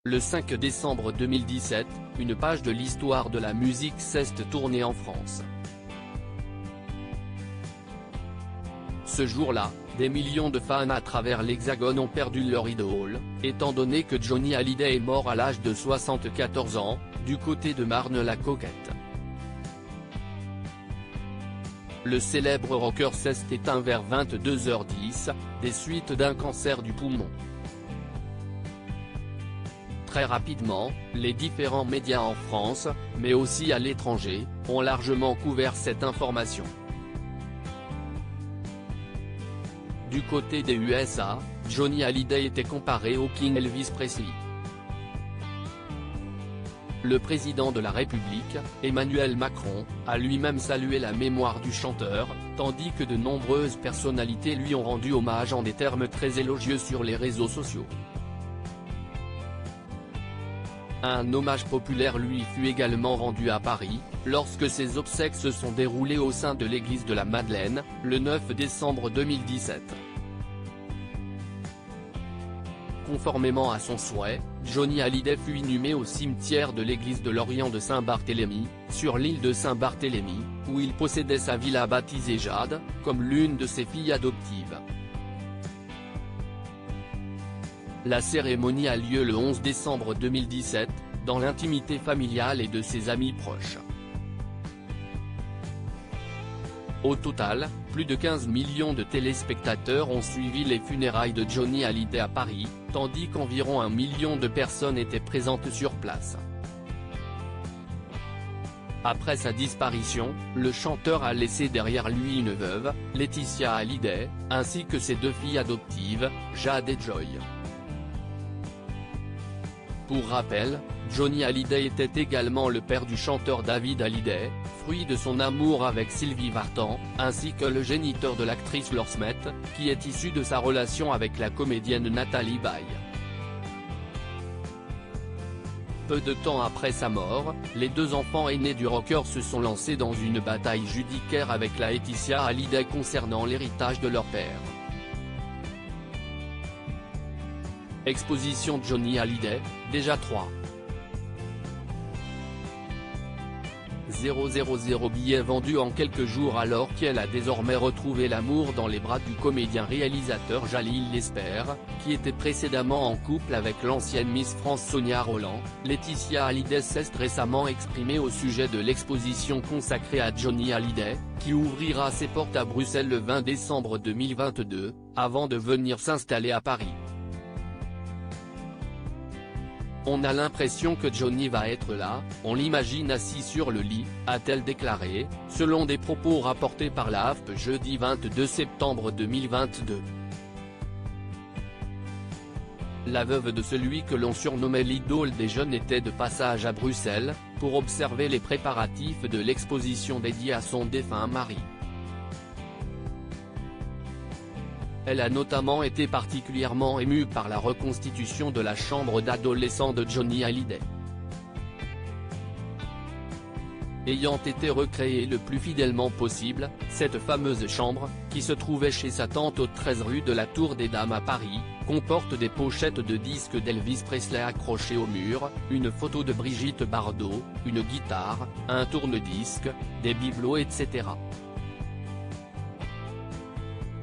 Le 5 décembre 2017, une page de l'histoire de la musique s'est tournée en France. Ce jour-là, des millions de fans à travers l'Hexagone ont perdu leur idole, étant donné que Johnny Hallyday est mort à l'âge de 74 ans, du côté de Marne-la-Coquette. Le célèbre rocker s'est éteint vers 22h10, des suites d'un cancer du poumon. Très rapidement, les différents médias en France, mais aussi à l'étranger, ont largement couvert cette information. Du côté des USA, Johnny Hallyday était comparé au King Elvis Presley. Le président de la République, Emmanuel Macron, a lui-même salué la mémoire du chanteur, tandis que de nombreuses personnalités lui ont rendu hommage en des termes très élogieux sur les réseaux sociaux. Un hommage populaire lui fut également rendu à Paris, lorsque ses obsèques se sont déroulées au sein de l'église de la Madeleine, le 9 décembre 2017. Conformément à son souhait, Johnny Hallyday fut inhumé au cimetière de l'église de l'Orient de Saint-Barthélemy, sur l'île de Saint-Barthélemy, où il possédait sa villa baptisée Jade, comme l'une de ses filles adoptives. La cérémonie a lieu le 11 décembre 2017, dans l'intimité familiale et de ses amis proches. Au total, plus de 15 millions de téléspectateurs ont suivi les funérailles de Johnny Hallyday à Paris, tandis qu'environ 1 million de personnes étaient présentes sur place. Après sa disparition, le chanteur a laissé derrière lui une veuve, Laetitia Hallyday, ainsi que ses 2 filles adoptives, Jade et Joy. Pour rappel, Johnny Hallyday était également le père du chanteur David Hallyday, fruit de son amour avec Sylvie Vartan, ainsi que le géniteur de l'actrice Laure Smet, qui est issue de sa relation avec la comédienne Nathalie Baye. Peu de temps après sa mort, les 2 enfants aînés du rocker se sont lancés dans une bataille judiciaire avec la Laetitia Hallyday concernant l'héritage de leur père. Exposition Johnny Hallyday, déjà 3. 000 billets vendus en quelques jours alors qu'elle a désormais retrouvé l'amour dans les bras du comédien-réalisateur Jalil Lesper, qui était précédemment en couple avec l'ancienne Miss France Sonia Rolland. Laetitia Hallyday s'est récemment exprimée au sujet de l'exposition consacrée à Johnny Hallyday, qui ouvrira ses portes à Bruxelles le 20 décembre 2022, avant de venir s'installer à Paris. On a l'impression que Johnny va être là, on l'imagine assis sur le lit, a-t-elle déclaré, selon des propos rapportés par la AFP jeudi 22 septembre 2022. La veuve de celui que l'on surnommait l'idole des jeunes était de passage à Bruxelles, pour observer les préparatifs de l'exposition dédiée à son défunt mari. Elle a notamment été particulièrement émue par la reconstitution de la chambre d'adolescent de Johnny Hallyday. Ayant été recréée le plus fidèlement possible, cette fameuse chambre, qui se trouvait chez sa tante au 13 rue de la Tour des Dames à Paris, comporte des pochettes de disques d'Elvis Presley accrochées au mur, une photo de Brigitte Bardot, une guitare, un tourne-disque, des bibelots etc.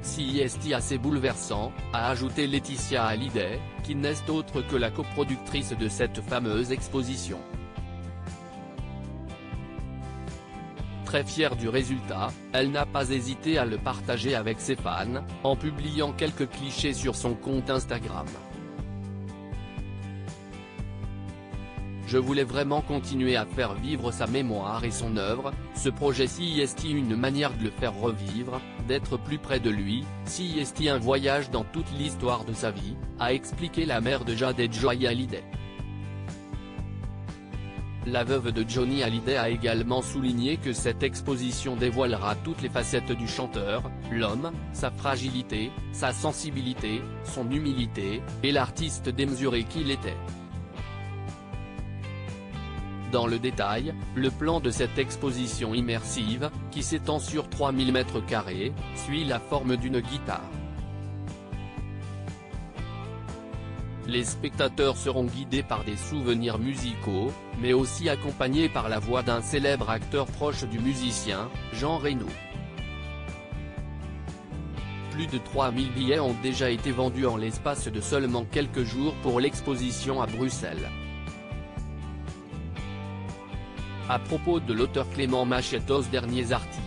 Si est assez bouleversant, a ajouté Laetitia Hallyday, qui n'est autre que la coproductrice de cette fameuse exposition. Très fière du résultat, elle n'a pas hésité à le partager avec ses fans, en publiant quelques clichés sur son compte Instagram. Je voulais vraiment continuer à faire vivre sa mémoire et son œuvre, ce projet si est une manière de le faire revivre, d'être plus près de lui, si est un voyage dans toute l'histoire de sa vie, a expliqué la mère de Jade et Joy Hallyday. La veuve de Johnny Hallyday a également souligné que cette exposition dévoilera toutes les facettes du chanteur, l'homme, sa fragilité, sa sensibilité, son humilité, et l'artiste démesuré qu'il était. Dans le détail, le plan de cette exposition immersive, qui s'étend sur 3000 m², suit la forme d'une guitare. Les spectateurs seront guidés par des souvenirs musicaux, mais aussi accompagnés par la voix d'un célèbre acteur proche du musicien, Jean Reno. Plus de 3000 billets ont déjà été vendus en l'espace de seulement quelques jours pour l'exposition à Bruxelles. À propos de l'auteur Clément Machette aux derniers articles.